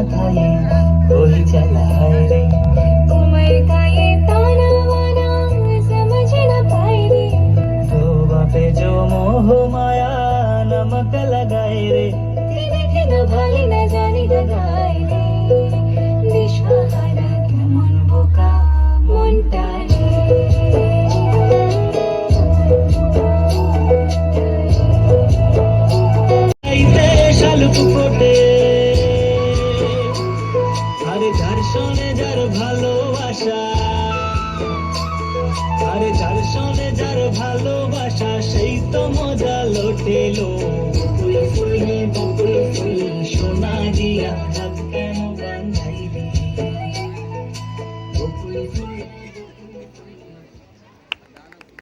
মাথায় वही चला है रे उमर का ये ताना वाना समझ न पाए रे शोभा पे जो मोह माया नमक लगाए रे দেখে না ভালি না জানি গায় রে দিশাহারা কেমন বোকা মনটা রে আইতে শালুক ফোটে আরে যার শোনে যার ভালোবাসা আরে যার শোনে যার ভালোবাসা সেই তো মজা লোটেলো বকুল ফুল সোনা দিয়া হাত কেন বাঁধাইলি বকুল ফুল